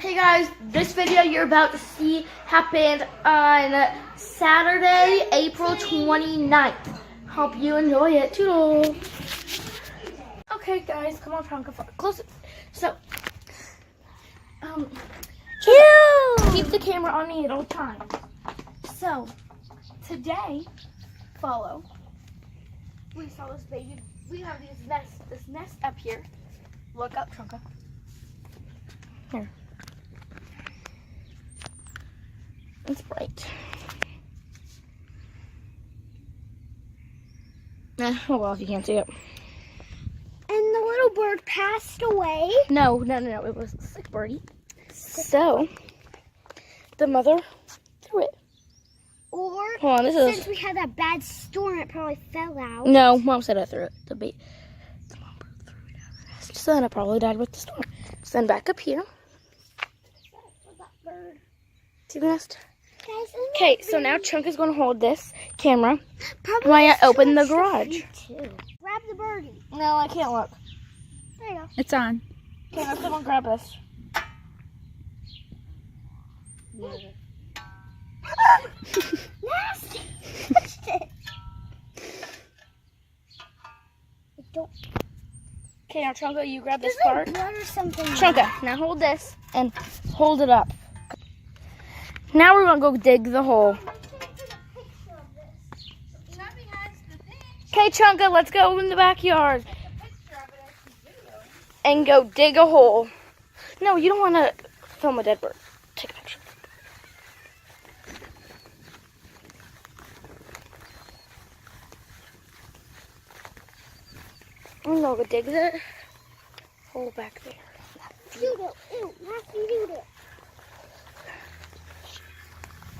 Hey guys, this video you're about to see happened on Saturday, April 29th. Hope you enjoy it. Toodle. Okay guys, come on, Franca, close it. So, keep the camera on me at all times. So, today, follow. We saw this baby. We have this nest up here. Look up, Trunka. Here. It's bright. Oh well, if you can't see it. And the little bird passed away. No. It was a sick birdie. So, the mother threw it. Or, Hold on, since we had that bad storm, it probably fell out. No, Mom said I threw it. The mom threw it out of the nest. So then it probably died with the storm. So then back up here. See the nest? Okay, so now Chunk is going to hold this camera while I open the garage. Grab the birdie. No, I can't look. There you go. It's on. Okay, now someone grab this. Nasty. Touched it. Don't. Okay, now Chunka, you grab this There's part. like blood or something. Chunka, now hold this and hold it up. Now we're going to go dig the hole. Okay, Chunka, let's go in the backyard and go dig a hole. No, you don't want to film a dead bird. Take a picture. I'm going to go dig the hole back there. Doodle. Ew, nasty doodle.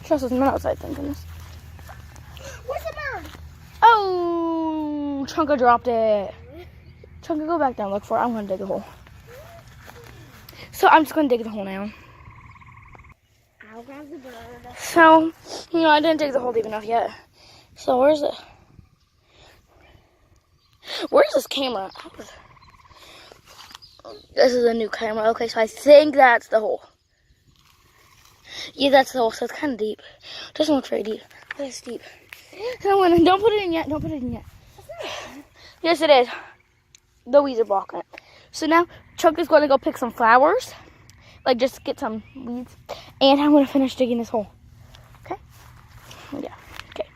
Trust was not outside, thank goodness. Where's the bird? Oh, Chunka dropped it. Chunka, go back down, look for it. I'm going to dig a hole. So I'm just going to dig the hole now. I'll grab the bird. So, I didn't dig the hole deep enough yet. So where's it? Where's this camera? This is a new camera. Okay, so I think that's the hole. Yeah, that's the hole. So it's kind of deep. Doesn't look very deep, but it's deep. Don't put it in yet. Don't put it in yet. Yes, it is. The weeds are blocking it. So now Chunk is going to go pick some flowers, like just get some weeds, and I'm going to finish digging this hole. Okay? Yeah. Okay.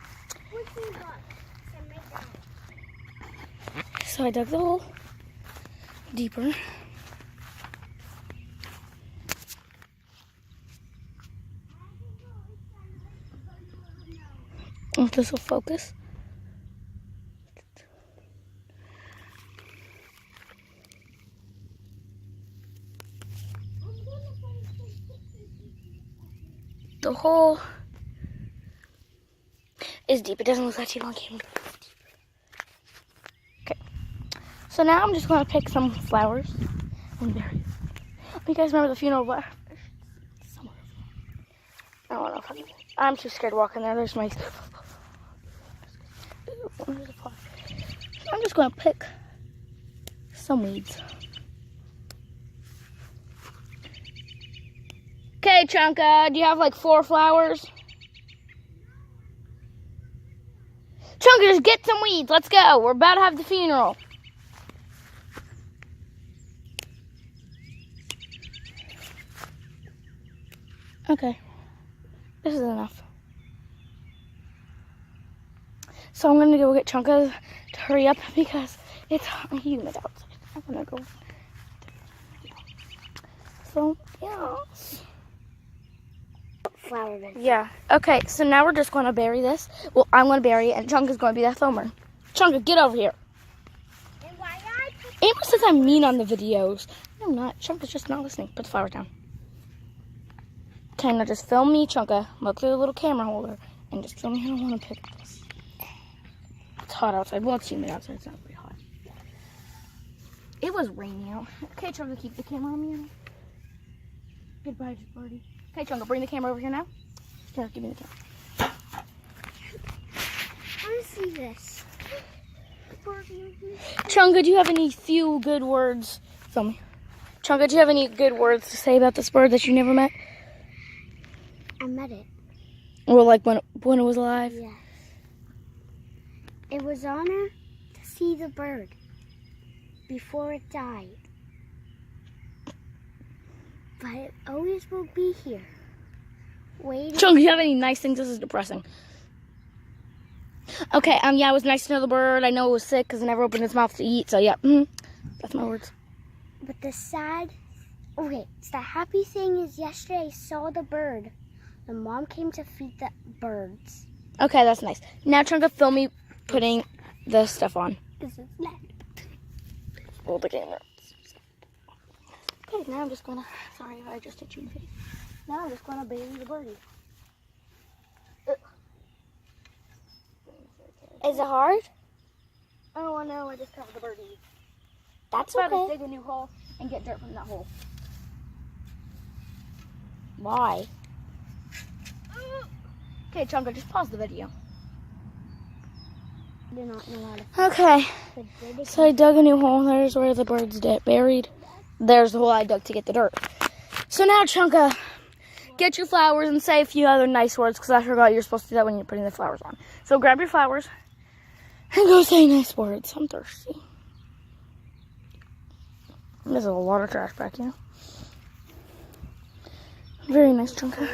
So I dug the hole deeper. If this will focus. The hole is deep. It doesn't look like too long. Okay. So now I'm just going to pick some flowers and bury them. You guys remember the funeral? I don't know if I'm too scared to walk in there. There's mice. I'm just going to pick some weeds. Okay, Chunka, do you have like 4 flowers? Chunka, just get some weeds. Let's go. We're about to have the funeral. Okay. This is enough. So I'm going to go get Chunka to hurry up because it's humid outside. I'm going to go. So, yeah. Flower bed. Yeah. Okay, so now we're just going to bury this. Well, I'm going to bury it, and Chunka's going to be that filmer. Chunka, get over here. And why I Amber says I'm mean on the videos. No, I'm not. Chunka's just not listening. Put the flowers down. Okay, now just film me, Chunka. Look through the little camera holder, and just film me how I want to pick this. It's hot outside. Well, it's humid outside. It's not very hot. It was raining out. Okay, Chunka, keep the camera on me. Goodbye, birdie. Okay, Chunka, bring the camera over here now. Here, give me the camera. want to see this. Chunka, do you have any few good words? Film me. Chunka, do you have any good words to say about this bird that you never met? I met it. Or like when it was alive? Yes. It was honor to see the bird before it died. But it always will be here. Waiting. Chunka, do you have any nice things? This is depressing. Okay, yeah, it was nice to know the bird. I know it was sick because it never opened its mouth to eat. So yeah, that's my words. But the sad, okay, so the happy thing is yesterday I saw the bird. The mom came to feed the birds. Okay, that's nice. Now, Chunka, film me putting the stuff on. This is not. Hold the camera. Okay, now I'm just gonna. Sorry, I just hit you in the face. Now I'm just gonna baby the birdie. Is it hard? Oh no, I just covered the birdie. That's I'm about okay. to dig a new hole and get dirt from that hole. Why? Okay, Chunka, just pause the video. I do not know how to. Okay, But so I dug a new hole. There's where the bird's buried. There's the hole I dug to get the dirt. So now, Chunka, get your flowers and say a few other nice words, because I forgot you're supposed to do that when you're putting the flowers on. So grab your flowers and go say nice words. I'm thirsty. There's a lot of trash back here. Very nice, Chunka.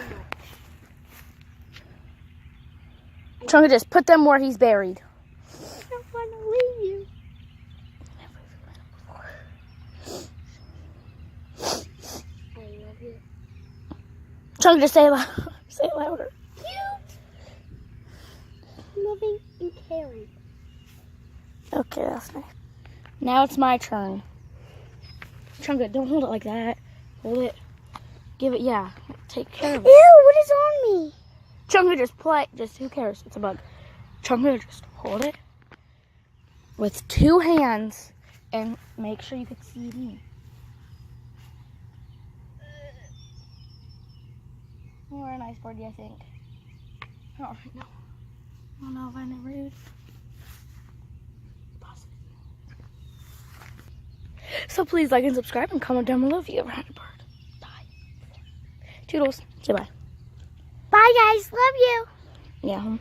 Chunka, just put them where he's buried. I don't want to leave you. I love you. Chunka, just say it louder. Say it louder. Cute. Loving and caring. Okay, that's nice. Now it's my turn. Chunka, don't hold it like that. Hold it. Give it, yeah. Take care of it. Ew, what is on me? Chunka, just play. Just, who cares? It's a bug. Chunka, just hold it with 2 hands and make sure you can see me. You are a nice birdie, I think. Oh, no. I don't know if I'm rude. Pause it. So please like and subscribe and comment down below if you ever had a bird. Bye. Toodles. Say bye. Bye, guys. Love you. Yeah.